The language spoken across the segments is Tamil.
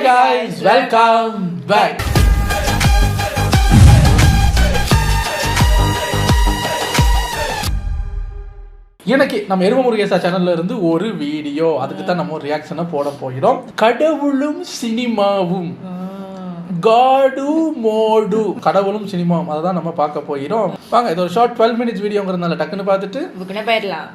guys, welcome back. எனக்கு நம்ம எரும முருகேசா சேனல்ல இருந்து ஒரு வீடியோ, அதுக்கு தான் நம்ம ஒரு ரியாக்ஷனை போட போகிறோம். கடவுளும் சினிமாவும், காடு மோடு, கடவுளும் சினிமாவும், அதை தான் நம்ம பார்க்க போகிறோம். வாங்க, இது ஒரு ஷார்ட் 12 minutes வீடியோங்கிறதுனால டக்குன்னு பார்த்துட்டு போயிடலாம்.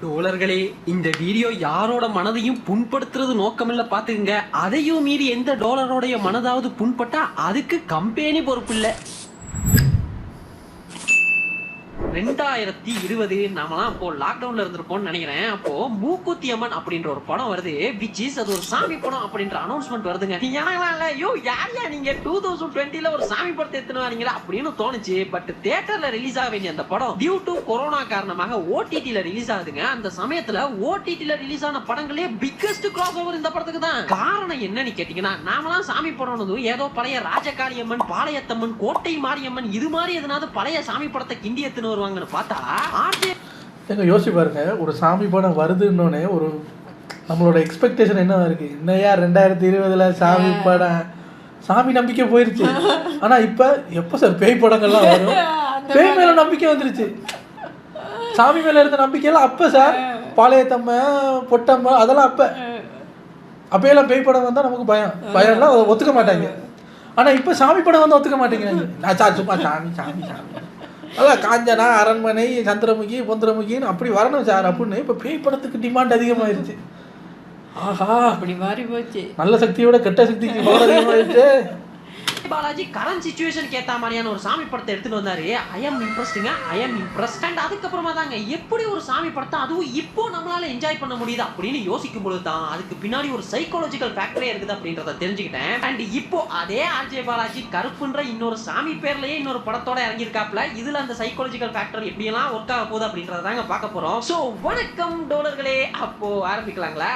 டோலர்களே, இந்த வீடியோ யாரோட மனதையும் புண்படுத்துறது நோக்கமில்ல பாத்துக்கங்க. அதையும் மீறி எந்த டோலரோடைய மனதாவது புண்பட்டா அதுக்கு கம்பெனி பொறுப்பு இல்ல. 2020 நாமெல்லாம் அப்போ லாக்டவுன்ல இருந்திருப்போம்னு நினைக்கிறேன். அப்போ மூக்குத்தி அம்மன் அப்படின்ற ஒரு படம் வருது, which is அது ஒரு சாமி படம் அப்படின்ற அனௌன்ஸ்மெண்ட் வருதுங்க. யாரையா நீங்க 2020ல ஒரு சாமி படத்தை எடுத்துன்னு வரீங்களா அப்படின்னு தோணுச்சு. பட் தியேட்டர்ல ரிலீஸ் ஆக வேண்டிய அந்த படம் டியூ டு கொரோனா காரணமாக ஓடிடில ரிலீஸ் ஆகுதுங்க. அந்த சமயத்துல ஓடிடில ரிலீஸ் ஆன படங்களே பிக்கஸ்ட் கிராஸ் ஓவர் இந்த படத்துக்கு தான். காரணம் என்னன்னு கேட்டீங்கன்னா, நாமெல்லாம் சாமி படம் ஏதோ பழைய ராஜகாளியம்மன், பாளையத்தம்மன், கோட்டை மாரியம்மன் இது மாதிரி எதனாவது பழைய சாமி படத்தை கிண்டி எடுத்துன்னு வருவாங்கன்னு பார்த்தா யோசிச்சு பாருங்க. ஒரு சாமி படம் வருதுன்னொன்னே ஒரு நம்மளோட எக்ஸ்பெக்டேஷன் என்னவா இருக்கு? இன்னையா 2020ல சாமி படம், சாமி நம்பிக்கை போயிருச்சு. ஆனா இப்ப எப்ப சார் பேய் படங்கள்லாம் வரும்? பேய் மேல நம்பிக்கை வந்துருச்சு. சாமி மேல இருந்த நம்பிக்கையெல்லாம் அப்ப சார். பாளையத்தம்ம, பொட்டம்ம அதெல்லாம் அப்பையெல்லாம் பேய் படம் வந்தா நமக்கு பயம்லாம் ஒத்துக்க மாட்டாங்க. ஆனா இப்ப சாமி படம் வந்து ஒத்துக்க மாட்டேங்கிறாங்க. நான் சும்மா சாமி சாமி சாமி, அதான் காஞ்சனா, அரண்மனை, சந்திரமுகி, பொந்திரமுகின்னு அப்படி வரணும் சார் அப்படின்னு இப்போ பேய் படத்துக்கு டிமாண்ட் அதிகமாகிருச்சு. ஆஹா, அப்படி மாறி போச்சு. நல்ல சக்தியோட கெட்ட சக்திக்கு அதிகமாகிடுச்சு. பாலாஜி கரண்ட் சிச்சுவேஷனுக்கு ஏற்ற மாதிரியான ஒரு சாமி படத்தை எடுத்துட்டு வந்தாரு. I am impressed. அண்ட் அதுக்கப்புறமா தாங்க எப்படி ஒரு சாமி படத்தை அதுவும் இப்போ நம்மளால என்ஜாய் பண்ண முடியுது அப்படின்னு யோசிக்கும் பொழுது தான் அதுக்கு பின்னாடி ஒரு சைக்காலஜிக்கல் ஃபேக்டரே இருக்குது அப்படின்றத தெரிஞ்சுக்கிட்டேன். அண்ட் இப்போ அதே ஆர்ஜே பாலாஜி கருப்புன்ற இன்னொரு சாமி பேர்லயே இன்னொரு படத்தோட இறங்கியிருக்காப்ல. இதுல அந்த சைக்காலஜிக்கல் ஃபேக்டர் எப்படியெல்லாம் ஒர்க் ஆக போகுது அப்படின்றத தாங்க பார்க்க போறோம். சோ வணக்கம் டோலர்களே, அப்போ ஆரம்பிக்கலாங்களா?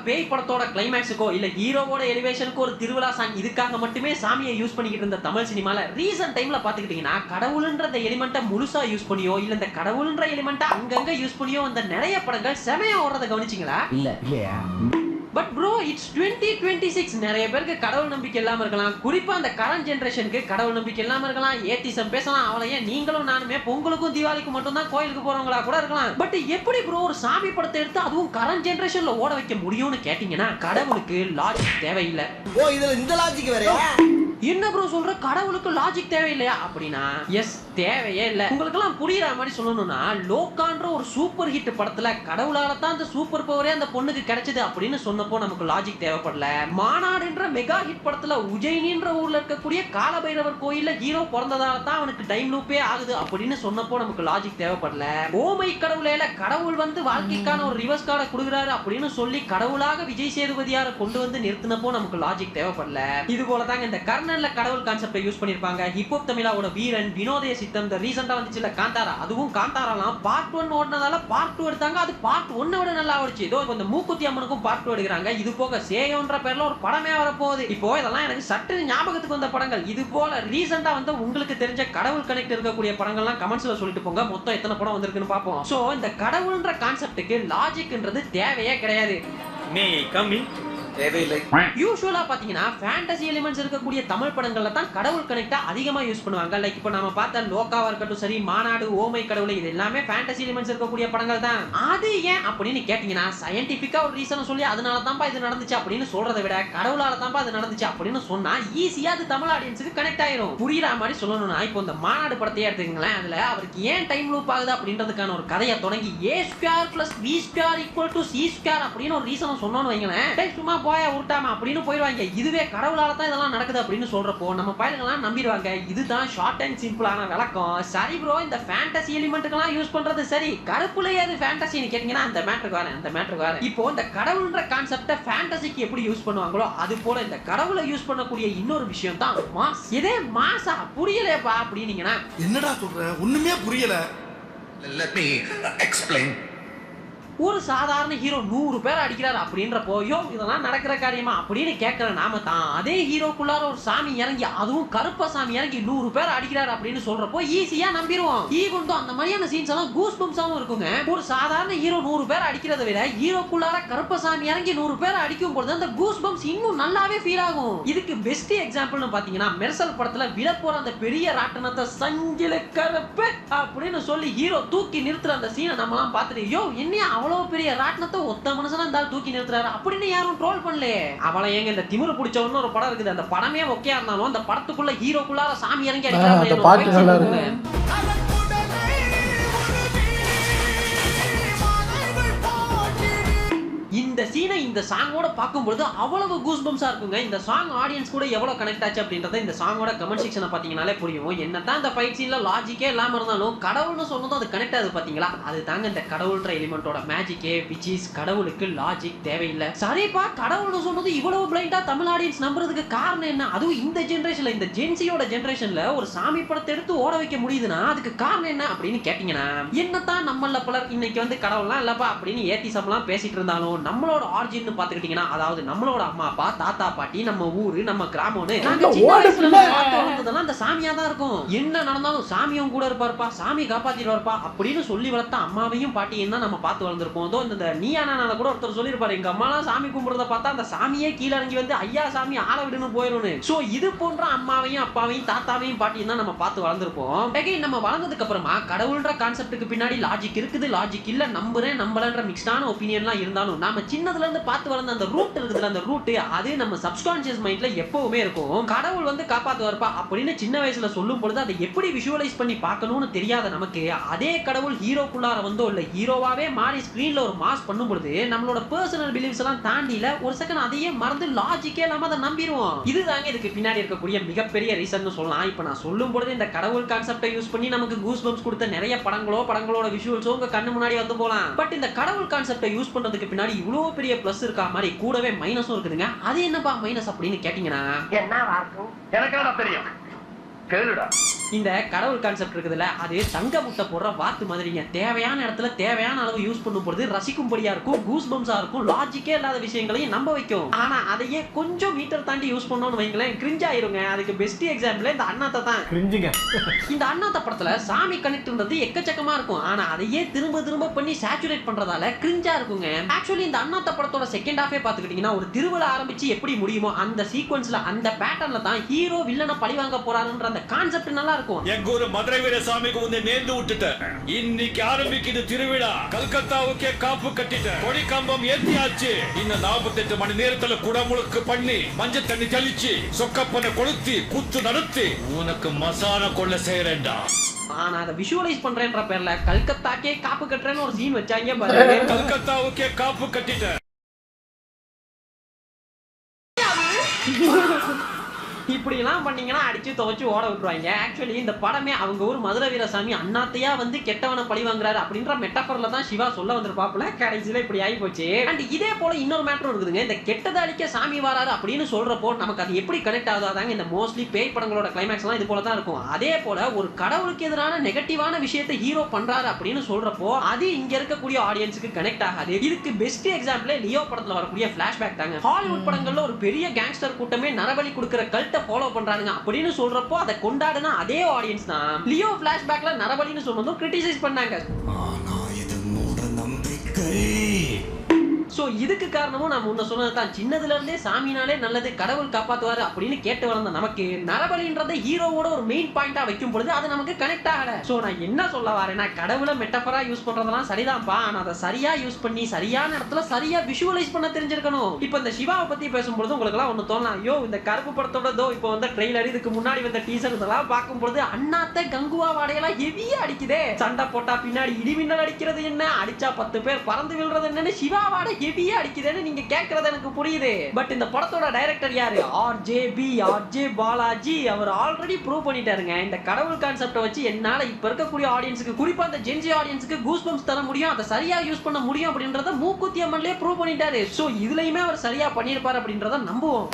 பேய் படத்தோட கிளைமேக்ஸுக்கோ இல்ல ஹீரோவோட எலிவேஷனுக்கோ ஒரு திருவிழா சாங் இதுக்காக மட்டுமே சாமியை யூஸ் பண்ணிக்கிட்டு இருந்த தமிழ் சினிமால ரீசன்ட் டைம்ல பாத்துக்கிட்டீங்கன்னா கடவுள்ன்ற இந்த எலிமெண்ட்டை முழுசா யூஸ் பண்ணியோ இல்ல இந்த கடவுள்ன்ற எலிமெண்ட்டை அங்கங்க யூஸ் பண்ணியோ அந்த நிறைய படங்கள் செமையா ஓடுறத கவனிச்சிங்களா? இல்லையா? But bro, it's 2026. நிறைய பேருக்கு கடவுள் நம்பிக்கை இல்லாம இருக்கலாம். குறிப்பா அந்த கரண்ட் ஜெனரேஷனுக்கு கடவுள் நம்பிக்கை இல்லாம இருக்கலாம். ஏத்திசம் பேசலாம். அவளையே நீங்களும் நானுமே பொங்கலுக்கும் தீபாவளிக்கும் மட்டும் தான் கோயிலுக்கு போறவங்களா கூட இருக்கலாம். பட் எப்படி ப்ரோ ஒரு சாமி படத்தை எடுத்து அதுவும் கரண்ட் ஜெனரேஷன்ல ஓட வைக்க முடியும்னு கேட்டீங்கன்னா, கடவுளுக்கு லாஜிக் தேவையில்லை. ஓ, இதுல இந்த லாஜிக் வேறயா? என்ன ப்ரோ சொல்ற, கடவுளுக்கு லாஜிக் தேவையில்லையா அப்படின்னா எஸ், தேவையே இல்லை. உங்களுக்கு எல்லாம் புரியுற மாதிரி சொல்லணும்னா, லோகான்ற ஒரு சூப்பர் ஹிட் படத்துல கடவுளால தான் அந்த சூப்பர் பவரே அந்த பொண்ணுக்கு கிடைச்சது அப்படின்னு சொன்னப்போ நமக்கு லாஜிக் தேவைப்படல. மாநாடுன்ற மெகா ஹிட் படத்துல உஜ்ஜயினின்ற ஊர்ல இருக்கக்கூடிய காலபைரவர் கோயில்ல ஹீரோ பிறந்ததால தான் அவனுக்கு டைம் லூப்பே ஆகுது அப்படின்னு சொன்னப்போ நமக்கு லாஜிக் தேவைப்படல. ஓமை கடவுளேல கடவுள் வந்து வாழ்க்கைக்கான ஒரு ரிவர்ஸ் கார்டை கொடுக்குறாரு அப்படின்னு சொல்லி கடவுளாக விஜய் சேதுபதியார கொண்டு வந்து நிறுத்தினப்போ நமக்கு லாஜிக் தேவைப்படல. இது போல தாங்க இந்த கர்ணன்ல கடவுள் கான்செப்டை யூஸ் பண்ணிருப்பாங்க. ஹிப்ஹாப் தமிழாவோட வீரன், வினோதய சித்தம், இந்த ரீசெண்டா வந்துச்சுல காந்தாரா, அதுவும் காந்தாராலாம் பார்ட் 1 ஓடுனதால பார்ட் 2 எடுத்தாங்க. அது பார்ட் 1 விட நல்லா ஓடிச்சு. இதோ இந்த மூக்குத்தி அம்மனுக்கும் பார்ட் 2 எடுக்கிறாங்க. இது போக சேயோன்ற பேர்ல ஒரு படமே வரப்போகுது. இப்போ இதெல்லாம் எனக்கு சற்று ஞாபகத்துக்கு வந்த படங்கள். இது போல ரீசெண்டா வந்து உங்களுக்கு தெரிஞ்ச கடவுள் கனெக்ட் இருக்கக்கூடிய படங்கள்லாம் கமெண்ட்ஸ்ல சொல்லிட்டு போங்க. மொத்தம் எத்தனை படம் வந்திருக்குன்னு பார்ப்போம். சோ இந்த கடவுள்ன்ற கான்செப்டுக்கு லாஜிக்ன்றது தேவையே கிடையாது. மே கம் இன் தேவையில்லை. யூசுவலா பாத்தீங்கன்னா ஃபேண்டசி எலிமெண்ட்ஸ் இருக்கக்கூடிய தமிழ் படங்கள்ல தான் கடவுள் கனெக்டா அதிகமா யூஸ் பண்ணுவாங்க. லைக் இப்போ நாம பார்த்த லோகாவா இருக்கட்டும் சரி, மாநாடு, ஓமை கடவுளை, இது எல்லாமே ஃபேண்டசி எலிமெண்ட்ஸ் இருக்கக்கூடிய படங்கள் தான். அது ஏன் அப்படின்னு கேட்டீங்கன்னா, சயின்டிபிக்கா ஒரு ரீசன் சொல்லி அதனால தான்ப்பா இது நடந்துச்சு அப்படின்னு சொல்றதை விட கடவுளால தான்ப்பா அது நடந்துச்சு அப்படின்னு சொன்னா ஈஸியா அது தமிழ் ஆடியன்ஸுக்கு கனெக்ட் ஆயிரும். புரியுற மாதிரி சொல்லணும்னா, இப்போ இந்த மாநாடு படத்தையே எடுத்துக்கங்களேன். அதுல அவருக்கு ஏன் டைம் லூப் ஆகுது அப்படின்றதுக்கான ஒரு கதையை தொடங்கி a² + b² = c² அப்படின்னு ஒரு ரீசன் சொன்னோன்னு வைங்களேன், சும்மா போய உருட்டாம அப்படின்னு போயிடுவாங்க. இதுவே கடவுளால தான் இதெல்லாம் நடக்குது அப்படின்னு சொல்றப்போ நம்ம பயலுங்கெல்லாம் நம்பிடுவாங்க. இதுதான் ஷார்ட் அண்ட் சிம்பிளான விளக்கம். சரி ப்ரோ, இந்த ஃபேண்டசி எலிமெண்ட்டுக்கெல்லாம் யூஸ் பண்றது சரி, கருப்புலயே அது ஃபேண்டசின்னு கேட்டீங்கன்னா அந்த மேட்டருக்கு வரேன். இப்போ இந்த கடவுள்ன்ற கான்செப்டை ஃபேண்டசிக்கு எப்படி யூஸ் பண்ணுவாங்களோ அது போல இந்த கடவுளை யூஸ் பண்ணக்கூடிய இன்னொரு விஷயம் தான் மாஸ். இதே மாசா புரியலையப்பா அப்படின்னீங்கன்னா, என்னடா சொல்ற, ஒண்ணுமே புரியல. Let me explain. ஒரு சாதாரண ஹீரோ 100 பேர் அடிக்கிறாரு அப்படின்றப்போ இதெல்லாம் நடக்கிற காரியமா அப்படின்னு கேட்கிற நாம தான் அதே ஹீரோக்குள்ளார ஒரு சாமி இறங்கி அதுவும் கருப்ப சாமி இறங்கி 100 பேர் அடிக்கிறாரு அப்படின்னு சொல்றப்போ ஈஸியா நம்பிடுவோம். ஈவன் அந்த மாதிரியான சீன்ஸ் எல்லாம் கூஸ் பம்ப்ஸாவும் இருக்குங்க. ஒரு சாதாரண ஹீரோ 100 பேர் அடிக்கிறத விட ஹீரோக்குள்ளார கருப்ப சாமி இறங்கி 100 பேர் அடிக்கும் பொழுது அந்த கூஸ் பம்ப்ஸ் இன்னும் நல்லாவே ஃபீல் ஆகும். இதுக்கு பெஸ்ட் எக்ஸாம்பிள்னு பாத்தீங்கன்னா மெர்சல் படத்துல விழ போற அந்த பெரிய ராட்டனத்தை சங்கில கருப்பு அப்படின்னு சொல்லி ஹீரோ தூக்கி நிறுத்துற அந்த சீனை நம்ம எல்லாம் பார்த்துட்டு என்ன அவ்வளவு பெரிய ராட்டனத்தை ஒத்த மனுஷனா இருந்தாலும் தூக்கி நிறுத்துறாரு அப்படின்னு யாரும் ட்ரோல் பண்ணல. அவளை ஏங்க இந்த திமிரு பிடிச்சவன்னு ஒரு படம் இருக்குது. அந்த படமே ஒக்கையா இருந்தாலும் அந்த படத்துக்குள்ள ஹீரோக்குள்ளார சாமி இறங்கி அடிக்கிறாங்க. இந்த சீனை இந்த சாங்கோட பார்க்கும்போது அவ்வளவு கூஸ் பம்ப்ஸா இருக்குங்க. இந்த சாங் ஆடியன்ஸ் கூட எவ்வளவு கனெக்ட் ஆச்சு அப்படின்றத இந்த சாங்கோட கமெண்ட் செக்ஷனை பாத்தீங்கன்னாலே புரியும். என்னதான் இந்த ஃபைட் சீன்ல லாஜிக்கே இல்லாம இருந்தாலும் கடவுள்னு சொன்னதும் அது கனெக்ட் ஆகுது பாத்தீங்களா. அது தாங்க இந்த கடவுள்ன்ற எலிமெண்டோட மேஜிக்கே. விச் இஸ் கடவுளுக்கு லாஜிக் தேவையில்லை. சரிப்பா கடவுள்னு சொன்னது இவ்வளவு பிளைண்டா தமிழ் ஆடியன்ஸ் நம்புறதுக்கு காரணம் என்ன? அதுவும் இந்த ஜெனரேஷன்ல இந்த ஜென்சியோட ஜெனரேஷன்ல ஒரு சாமி படத்தை எடுத்து ஓட வைக்க முடியுதுன்னா அதுக்கு காரணம் என்ன அப்படின்னு கேட்டீங்கன்னா என்னதான் நம்மள பலர் இன்னைக்கு வந்து கடவுள்லாம் இல்லப்பா அப்படின்னு ஏத்திசம்லாம் பேசிட்டு இருந்தாலும் நம்மளோட ஆரிஜின் பாத்துக்கிட்டீங்கன்னா அதாவது நம்மளோட அம்மா அப்பா தாத்தா பாட்டி நம்ம ஊரு நம்ம கிராமம்னு நாங்க சின்ன வயசுல பார்த்து வளர்ந்ததெல்லாம் அந்த சாமியா தான் இருக்கும். என்ன நடந்தாலும் சாமியும் கூட இருப்பாருப்பா சாமி காப்பாத்திடுவாருப்பா அப்படின்னு சொல்லி வளர்த்த அம்மாவையும் பாட்டியும் தான் நம்ம பார்த்து வளர்ந்துருப்போம். இந்த நீயானால கூட ஒருத்தர் சொல்லியிருப்பாரு எங்க அம்மாலாம் சாமி கும்பிடுறத பார்த்தா அந்த சாமியே கீழே இறங்கி வந்து ஐயா சாமி ஆள விடுன்னு போயிடும்னு. சோ இது போன்ற அம்மாவையும் அப்பாவையும் தாத்தாவையும் பாட்டியும் தான் நம்ம பார்த்து வளர்ந்துருப்போம். நம்ம வளர்ந்ததுக்கு அப்புறமா கடவுள்ன்ற கான்செப்டுக்கு பின்னாடி லாஜிக் இருக்குது லாஜிக் இல்ல நம்புறேன் நம்பலன்ற மிக்ஸ்டான ஒப்பீனியன்லாம் இருந்தாலும் நாம சின்னதுல இருந்து பார்த்து வளர்ந்த அந்த ரூட் இருக்குதுல அந்த ரூட் அது நம்ம சப்கான்ஷியஸ் மைண்ட்ல எப்பவுமே இருக்கும். கடவுள் வந்து காப்பாத்துவார்ப்பா அப்படின்னு சின்ன வயசுல சொல்லும் பொழுது அதை எப்படி விஷுவலைஸ் பண்ணி பார்க்கணும்னு தெரியாத நமக்கு அதே கடவுள் ஹீரோக்குள்ளார வந்தோ இல்ல ஹீரோவாவே மாறி ஸ்கிரீன்ல ஒரு மாஸ் பண்ணும் பொழுது நம்மளோட பர்சனல் பிலீஃப்ஸ் எல்லாம் தாண்டில ஒரு செகண்ட் அதையே மறந்து லாஜிக்கே இல்லாம அதை நம்பிடுவோம். இதுதாங்க இதுக்கு பின்னாடி இருக்கக்கூடிய மிகப்பெரிய ரீசன் சொல்லலாம். இப்ப நான் சொல்லும் பொழுது இந்த கடவுள் கான்செப்டை யூஸ் பண்ணி நமக்கு கூஸ் பம்ப்ஸ் கொடுத்த நிறைய படங்களோட விஷுவல்ஸோ உங்க கண்ணு முன்னாடி வந்து போலாம். பட் இந்த கடவுள் கான்செப்டை யூஸ் பண்றதுக்கு பின்னாடி இவ்வளவு பெரிய பிளஸ் இருக்கா மாதிரி கூடவே மைனஸும் இருக்குதுங்க. அது என்னப்பா மைனஸ் அப்படின்னு கேட்டீங்கன்னா எனக்கு தெரியும் கேளுடா. இந்த கடவுள் கான்செப்ட் இருக்குதுல்ல அது தங்க முட்டை போடுற வாத்து மாதிரிங்க. தேவையான இடத்துல தேவையான அளவு யூஸ் பண்ணும் பொழுது ரசிக்கும்படியா இருக்கும் கூஸ் பம்ஸா இருக்கும் லாஜிக்கே இல்லாத விஷயங்களையும் நம்ப வைக்கும். ஆனா அதையே கொஞ்சம் மீட்டர் தாண்டி யூஸ் பண்ணோம்னு வைங்களேன் கிரிஞ்ச் ஆயிருங்க. அதுக்கு பெஸ்ட் எக்ஸாம்பிள் இந்த அண்ணாத்தை தான். இந்த அண்ணாத்த படத்துல சாமி கனெக்ட்ன்றது எக்கச்சக்கமா இருக்கும். ஆனா அதையே திரும்ப திரும்ப பண்ணி சேச்சுரேட் பண்றதால கிரிஞ்சா இருக்குங்க. ஆக்சுவலி இந்த அண்ணாத்த படத்தோட செகண்ட் ஹாஃபே பாத்துக்கிட்டீங்கன்னா ஒரு திருவிழா ஆரம்பிச்சு எப்படி முடியுமோ அந்த சீக்வன்ஸ்ல அந்த பேட்டர்ன்ல தான் ஹீரோ வில்லனை பழிவாங்க போறாருன்ற அந்த கான்செப்ட் நல்லா இருக்கும். எங்க ஊரு மதுரை வீர சாமிக்கு உன்னை நேர்ந்து விட்டுட்டேன். இன்னைக்கு ஆரம்பிக்குது திருவிழா. கல்கத்தாவுக்கே காப்பு கட்டிட்டேன். கொடி கம்பம் ஏத்தியாச்சு. இன்னும் 48 மணி நேரத்துல குடமுழுக்கு பண்ணி மஞ்சள் தண்ணி தெளிச்சு சொக்கப்பனை கொளுத்தி குத்து நடத்தி உனக்கு மசான கொள்ள செய்யறேன்டா. ஆனா அதை விஷுவலைஸ் பண்றேன்ற பேர்ல கல்கத்தாக்கே காப்பு கட்டுறேன்னு ஒரு சீன் வச்சாங்க பாருங்க. கல்கத்தாவுக்கே காப்பு கட்டிட்டேன். இப்படி எல்லாம் பண்ணீங்கன்னா அடிச்சு துவச்சு ஓட விட்டுருவாங்க. ஆக்சுவலி இந்த படமே அவங்க ஊர் மதுரை வீரசாமி அண்ணாத்தையா வந்து கெட்டவனை பழி வாங்குறாரு அப்படின்ற மெட்டாஃபர்ல தான் சிவா சொல்ல வந்திருப்பாப்புல. கடைசியில இப்படி ஆகி போச்சு. அண்ட் இதே போல இன்னொரு மேட்டரும் இருக்குதுங்க. இந்த கெட்டதை அழிக்க சாமி வராரு அப்படின்னு சொல்றப்போ நமக்கு அது எப்படி கனெக்ட் ஆகுதாங்க இந்த மோஸ்ட்லி பேய் படங்களோட கிளைமேக்ஸ் எல்லாம் இது போல தான் இருக்கும். அதே போல ஒரு கடவுளுக்கு எதிரான நெகட்டிவான விஷயத்தை ஹீரோ பண்றாரு அப்படின்னு சொல்றப்போ அது இங்க இருக்கக்கூடிய ஆடியன்ஸுக்கு கனெக்ட் ஆகாது. இதுக்கு பெஸ்ட் எக்ஸாம்பிள் லியோ படத்துல வரக்கூடிய பிளாஷ்பேக் தாங்க. ஹாலிவுட் படங்கள்ல ஒரு பெரிய கேங்ஸ்டர் கூட்டமே நரபலி கொடுக்கிற கல்ட்ட ஃபாலோ பண்றாங்க அப்படின்னு சொல்றப்போ அதை கொண்டாடுனா அதே ஆடியன்ஸ் தான் லியோ பிளாஷ்பேக்ல நரபலின்னு சொன்னதும் கிரிட்டிசைஸ் பண்ணாங்க. ஆனா இது மூட நம்பிக்கை. சோ இதுக்கு காரணமும் நான் முன்ன சொன்னது தான். சின்னதுல இருந்தே சாமினாலே நல்லது கடவுள் காப்பாத்துவாரு அப்படின்னு கேட்டு வளர்ந்த நமக்கு நரபலின்றதை ஹீரோவோட ஒரு மெயின் பாயிண்டா வைக்கும் பொழுது அது நமக்கு கனெக்ட் ஆகல. சோ நான் என்ன சொல்ல வரேன்னா கடவுளை மெட்டஃபரா யூஸ் பண்றதெல்லாம் சரிதான்ப்பா. ஆனா அதை சரியா யூஸ் பண்ணி சரியான இடத்துல சரியா விஷுவலைஸ் பண்ண தெரிஞ்சிருக்கணும். இப்ப இந்த சிவாவை பத்தி பேசும்பொழுது உங்களுக்கு எல்லாம் ஒண்ணு தோணலாம். ஐயோ இந்த கருப்பு படத்தோட இப்போ வந்த ட்ரெய்லர் இதுக்கு முன்னாடி வந்த டீசர் இதெல்லாம் பார்க்கும் பொழுது அண்ணாத்த கங்குவா வாடையெல்லாம் ஹெவியா அடிக்குதே. சண்டை போட்டா பின்னாடி இடிமின்னல் அடிக்கிறது என்ன அடிச்சா 10 பேர் பறந்து விழுறது என்னன்னு சிவா வாடை ஹெவியா அடிக்குதுன்னு நீங்க கேக்குறது எனக்கு புரியுது. பட் இந்த படத்தோட டைரக்டர் யாரு? ஆர்ஜே பாலாஜி. அவர் ஆல்ரெடி ப்ரூவ் பண்ணிட்டாருங்க. இந்த கடவுள் கான்செப்டை வச்சு என்னால இப்ப இருக்கக்கூடிய ஆடியன்ஸுக்கு குறிப்பா அந்த ஜென்சி ஆடியன்ஸுக்கு கூஸ் பம்ப்ஸ் தர முடியும் அதை சரியா யூஸ் பண்ண முடியும் அப்படின்றத மூக்குத்தி அம்மன்லயே ப்ரூவ் பண்ணிட்டாரு. சோ இதுலயுமே அவர் சரியா பண்ணிருப்பாரு அப்படின்றத நம்புவோம்.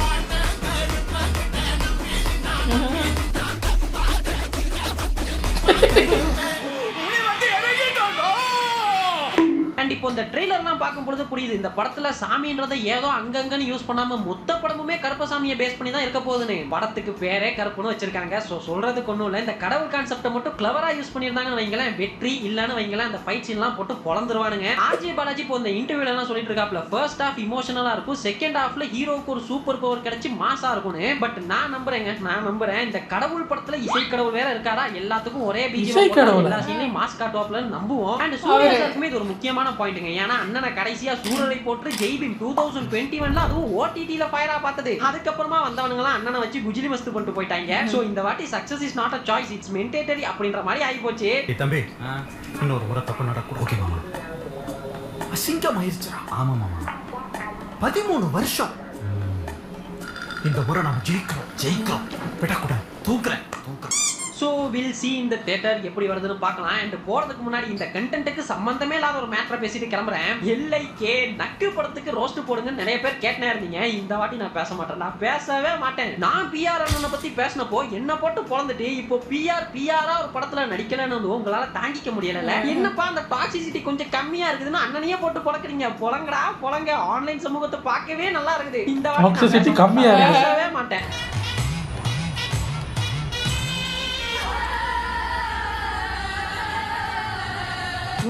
அண்ட் இப்போ இந்த ட்ரெய்லர்லாம் பார்க்கும்போது புரியுது இந்த படத்துல சாமின்றதை ஏதோ அங்கங்கன்னு யூஸ் பண்ணாம மொத்த படமுமே கருப்பசாமியை பேஸ் பண்ணி தான் இருக்க போகுதுன்னு. படத்துக்கு பேரே கருப்புன்னு வச்சிருக்காங்க. ஸோ சொல்றதுக்கு ஒன்றும் இல்லை, இந்த கடவுள் கான்செப்டை மட்டும் கிளவரா யூஸ் பண்ணியிருந்தாங்கன்னு வைங்களேன், வெற்றி இல்லைன்னு வைங்களேன், அந்த ஃபைட் சீன்லாம் போட்டு பொழந்துருவானுங்க. ஆர்ஜே பாலாஜி இப்போ இந்த இன்டர்வியூல எல்லாம் சொல்லிட்டு இருக்காப்ல, ஃபர்ஸ்ட் ஹாஃப் இமோஷனலா இருக்கும், செகண்ட் ஹாஃப்ல ஹீரோவுக்கு ஒரு சூப்பர் பவர் கிடைச்சி மாசா இருக்கும்னு. பட் நான் நம்புறேன் இந்த கடவுள் படத்துல இசை கடவுள் வேற இருக்காரா, எல்லாத்துக்கும் ஒரே பிஜிஎம் எல்லா சீன்லயும் மாஸ் காட்டுவாப்லன்னு நம்புவோம். அண்ட் சூர்யா சாருக்குமே இது ஒரு முக்கியமான பாயிண்ட்ங்க. ஏன்னா அண்ணனை கடைசியா சூரரை போட்டு ஜெய்பீம் 2021ல அதுவும் ஓடிடில ஃபயரா பார்த்தது. அதுக்கப்புறமா வந்தவனுங்கலாம் அண்ணனை வச்சு குஜிலி மஸ்து பண்ணிட்டு போயிட்டாங்க. சோ இந்த வாட்டி success is not a choice, it's mandatory அப்படின்ற மாதிரி ஆகி போச்சு. தம்பி இன்னொரு முறை தப்பு நடக்கூடாது. ஓகே மாமா. அசிங்கம் ஆயிடுச்சுடா. ஆமா மாமா, 13 வருஷம். இந்த முறை நாம ஜெயிக்கிறோம் விடக்கூடாது. தூக்குறேன். ஸோ வில் சி இந்த தியேட்டர் எப்படி வருதுன்னு பார்க்கலாம். அண்ட் போறதுக்கு முன்னாடி இந்த கண்டென்ட்டுக்கு சம்பந்தமே இல்லாத ஒரு மேட்டரை பேசிட்டு கிளம்புறேன். எல்ஐகே நக்கு படத்துக்கு ரோஸ்ட் போடுங்கன்னு நிறைய பேர் கேட்டே இருந்தீங்க. இந்த வாட்டி நான் பேச மாட்டேன், நான் பேசவே மாட்டேன். நான் பிஆர் அண்ணனை பத்தி பேசினப்போ என்ன போட்டு பொழந்துட்டு இப்போ பிஆரா ஒரு படத்துல நடிக்கலன்னு வந்து உங்களால தாங்கிக்க முடியல. என்னப்பா அந்த டாக்ஸிசிட்டி கொஞ்சம் கம்மியா இருக்குதுன்னு அண்ணனையே போட்டு பொழக்கிறீங்க. பொழங்க. ஆன்லைன் சமூகத்தை பார்க்கவே நல்லா இருக்குது. இந்த வாட்டி பேசவே மாட்டேன்.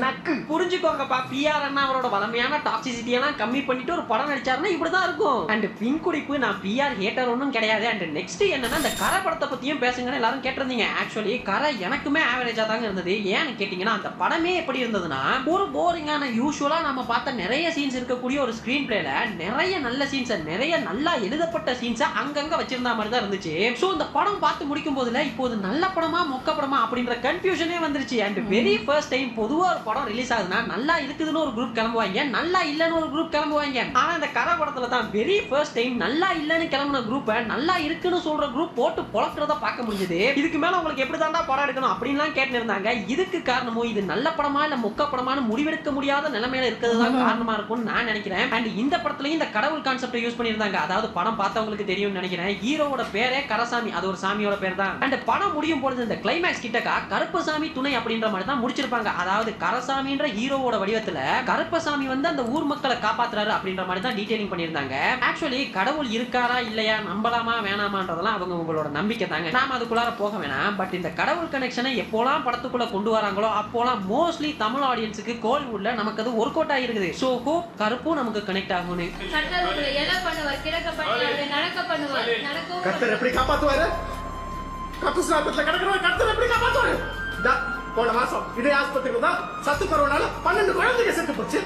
நக்கு புரிஞ்சுக்கோங்கப்பா, பிஆர் அண்ணா அவரோட வளமையான டாக்ஸிசிட்டி எல்லாம் கம்மி பண்ணிட்டு ஒரு படம் நடிச்சாருன்னா இப்படிதான் இருக்கும். அண்ட் பின் குடிப்பு, நான் பிஆர் ஹேட்டர் ஒன்றும் கிடையாது. அண்ட் நெக்ஸ்ட் என்னன்னா இந்த கரை படத்தை பத்தியும் பேசுங்கன்னு எல்லாரும் கேட்டிருந்தீங்க. ஆக்சுவலி கரை எனக்குமே ஆவரேஜா தாங்க இருந்தது. ஏன்னு கேட்டீங்கன்னா அந்த படமே எப்படி இருந்ததுன்னா ஒரு போரிங்கான யூஸ்வலா நம்ம பார்த்த நிறைய சீன்ஸ் இருக்கக்கூடிய ஒரு ஸ்கிரீன் பிளேல நிறைய நல்ல சீன்ஸ், நிறைய நல்லா எழுதப்பட்ட சீன்ஸ் அங்கங்க வச்சிருந்த மாதிரி தான் இருந்துச்சு. ஸோ இந்த படம் பார்த்து முடிக்கும் போதுல இப்போது நல்ல படமா மொக்க படமா அப்படின்ற கன்ஃபியூஷனே வந்துருச்சு. அண்ட் வெரி ஃபர்ஸ்ட் டைம் பொதுவா படம் ரிலீஸ் ஆகுதுன்னா நல்லா இருக்குதுன்னு ஒரு குரூப் கிளம்புவாங்க, நல்லா இல்லன்னு ஒரு குரூப் கிளம்புவாங்க. ஆனா இந்த கரை படத்துல தான் வெரி ஃபர்ஸ்ட் டைம் நல்லா இல்லன்னு கிளம்புன குரூப்பை நல்லா இருக்குன்னு சொல்ற குரூப் போட்டு பொழக்கிறத பார்க்க முடிஞ்சது. இதுக்கு மேல உங்களுக்கு எப்படி தாண்டா படம் எடுக்கணும் அப்படின்லாம் கேட்டு இருந்தாங்க. இதுக்கு காரணமும் இது நல்ல படமா இல்ல மொக்க படமானு முடிவெடுக்க முடியாத நிலைமையில இருக்கிறது தான் காரணமா இருக்கும்னு நான் நினைக்கிறேன். அண்ட் இந்த படத்துலயும் இந்த கடவுள் கான்செப்டை யூஸ் பண்ணியிருந்தாங்க. அதாவது படம் பார்த்தவங்களுக்கு தெரியும்னு நினைக்கிறேன், ஹீரோவோட பேரே கரசாமி, அது ஒரு சாமியோட பேர் தான். அண்ட் படம் முடியும் பொழுது இந்த கிளைமேக்ஸ் கிட்டக்கா கருப்பசாமி துணை அப்படின்ற மாதிரி தான் முடிச்சிருப்பாங்க. அதாவது கரசாமின்ற ஹீரோவோட வடிவத்துல கருப்பசாமி வந்து அந்த ஊர் மக்களை காப்பாத்துறாரு அப்படின்ற மாதிரி தான் டீடைலிங் பண்ணியிருந்தாங்க. ஆக்சுவலி கடவுள் இருக்காரா இல்லையா, நம்பலாமா வேணாமான்றதெல்லாம் அவங்க உங்களோட நம்பிக்கை தாங்க, நாம அதுக்குள்ளார போக வேணாம். பட் இந்த கடவுள் கனெக்ஷனை எப்போலாம் படத்துக்குள்ள கொண்டு வராங்களோ அப்போலாம் மோஸ்ட்லி தமிழ் ஆடியன்ஸுக்கு கோலிவுட்ல நமக்கு அது ஒர்க் அவுட் ஆயிருக்குது. சோ ஹோப் கருப்பும் நமக்கு கனெக்ட் ஆகும்னு. கர்த்தர் எப்படி காப்பாத்துவாரு? கத்துஸ்நாபத்துல கிடக்குறவன் கர்த்தர் எப்படி காப்பாத்துவாரு? போன மாசம் இதே ஆஸ்பத்திரிக்கு தான் சத்து கொரோனால 12 குழந்தைங்க செத்து போச்சு.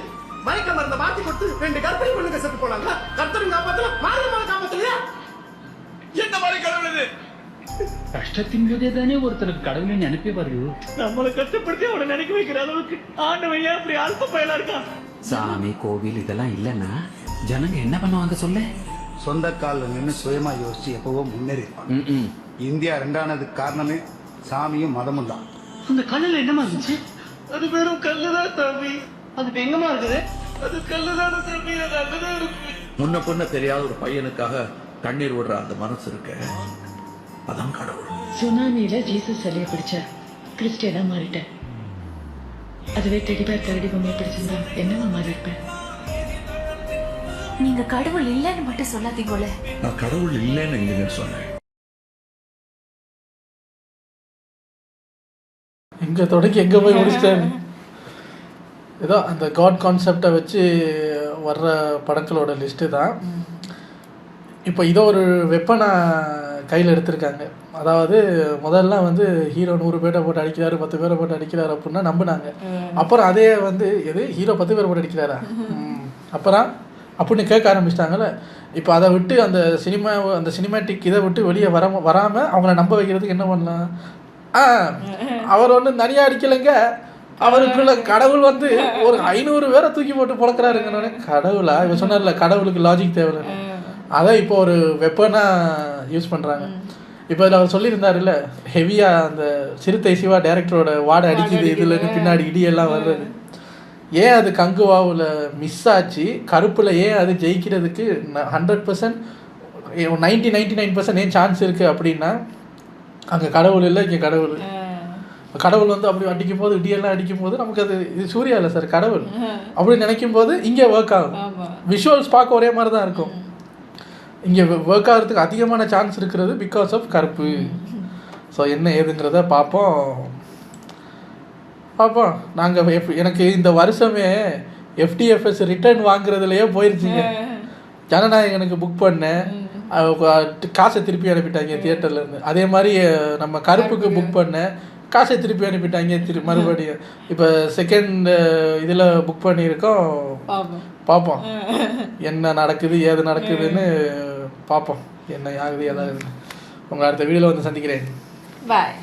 மயக்க மருந்த மாத்தி கொடுத்து 2 கர்ப்பிணி பொண்ணுங்க செத்து போனாங்க. கர்த்தரும் காப்பாத்தல, மாரியம்மாவை காப்பாத்தலையா? என்ன மாதிரி கடவுள் இது? கஷ்டத்தின் போதே தானே ஒருத்தருக்கு கடவுளை நினைப்பே வருது. நம்மளை கஷ்டப்படுத்தி அவனை நினைக்க வைக்கிற அளவுக்கு ஆண்டவன் ஏன் அப்படி அல்ப பயலா இருக்கான்? சாமி கோவில் இதெல்லாம் இல்லைன்னா ஜனங்க என்ன பண்ணுவாங்க சொல்ல? சொந்த காலில் நின்று சுயமா யோசிச்சு எப்பவோ முன்னேறிப்பாங்க. இந்தியா 2ஆனதுக்கு காரணமே சாமியும் மதமும் தான். அந்த கல்லுல என்னமா இருந்துச்சு? அது வெறும் கல்லுதான் சாமி. அது எங்கமா இருக்குது? அது கல்லுதான சாமி, அது அங்கதான் இருக்கு. முன்ன பொண்ண தெரியாத ஒரு பையனுக்காக கண்ணீர் விடுற அந்த மனசு இருக்க, அதான் கடவுள். சுனாமியில ஜீசஸ் சிலையை பிடிச்ச கிறிஸ்டியனா மாறிட்டேன். அதுவே டெடிபேர் கரடி பொம்மையை பிடிச்சிருந்தா என்னவா மாறி இருப்பேன்? நீங்க கடவுள் இல்லைன்னு மட்டும் சொல்லாதீங்கோல. நான் கடவுள் இல்லைன்னு எங்க சொன்னேன். எங்கே தொடக்கி எங்கே போய் முடிச்சிட்டேன். ஏதோ அந்த காட் கான்செப்டை வச்சு வர்ற படங்களோட லிஸ்ட்டு தான். இப்போ இதோ ஒரு வெப்பனாக கையில் எடுத்திருக்காங்க. அதாவது முதல்லாம் வந்து ஹீரோ 100 பேரை போட்டு அடிக்கிறாரு, 10 பேரை போட்டு அடிக்கிறாரு அப்படின்னா நம்பினாங்க. அப்புறம் அதே வந்து எது ஹீரோ 10 பேரை போட்டு அடிக்கிறாரா அப்புறம் அப்படின்னு கேட்க ஆரம்பிச்சிட்டாங்கல்ல. இப்போ அதை விட்டு அந்த சினிமேட்டிக் இதை விட்டு வெளியே வராமல் அவங்கள நம்ப வைக்கிறதுக்கு என்ன பண்ணலாம்? அவர் ஒன்றும் தனியாக அடிக்கலைங்க, அவருக்குள்ள கடவுள் வந்து ஒரு 500 பேரை தூக்கி போட்டு பொழக்கிறாருங்க. கடவுளா? இவர் சொன்னார்ல கடவுளுக்கு லாஜிக் தேவையில்லை, அதை இப்போ ஒரு வெப்பனாக யூஸ் பண்ணுறாங்க. இப்போ இதில் அவர் சொல்லியிருந்தாருல்ல, ஹெவியாக அந்த சிறுத்தை சிவா டேரக்டரோட வாடை அடிக்குது இதுலன்னு பின்னாடி இடியெல்லாம் வர்றது. ஏன் அது கங்குவாவில் மிஸ் ஆச்சு, கருப்பில் ஏன் அது ஜெயிக்கிறதுக்கு 100% 99% ஏன் சான்ஸ் இருக்குது அப்படின்னா அங்கே கடவுள் இல்லை, இங்கே கடவுள். கடவுள் வந்து அப்படி அடிக்கும் போது இடியெல்லாம் அடிக்கும் போது நமக்கு அது இது சூர்யா இல்லை சார் கடவுள் அப்படி நினைக்கும் போது இங்கே ஒர்க் ஆகும். விஷுவல்ஸ் பார்க்க ஒரே மாதிரி தான் இருக்கும். இங்கே ஒர்க் ஆகிறதுக்கு அதிகமான சான்ஸ் இருக்கிறது பிகாஸ் ஆஃப் கருப்பு. ஸோ என்ன ஏதுங்கிறத பார்ப்போம். நாங்கள் எனக்கு இந்த வருஷமே எஃப்டிஎஃப்எஸ் ரிட்டர்ன் வாங்குறதுலையே போயிருச்சுங்க. ஜனநாயகனுக்கு புக் பண்ணேன், காசை திருப்பி அனுப்பிட்டாங்க தியேட்டர்லேருந்து. அதே மாதிரி நம்ம கருப்புக்கு புக் பண்ணேன், காசை திருப்பி அனுப்பிட்டாங்க மறுபடியும். இப்போ செகண்ட் இதில் புக் பண்ணியிருக்கோம். பார்ப்போம் என்ன நடக்குது ஏது நடக்குதுன்னு பார்ப்போம். என்ன ஆகுது ஏதாவது. உங்கள் அடுத்த வீடியோவில் வந்து சந்திக்கிறேன். பாய்.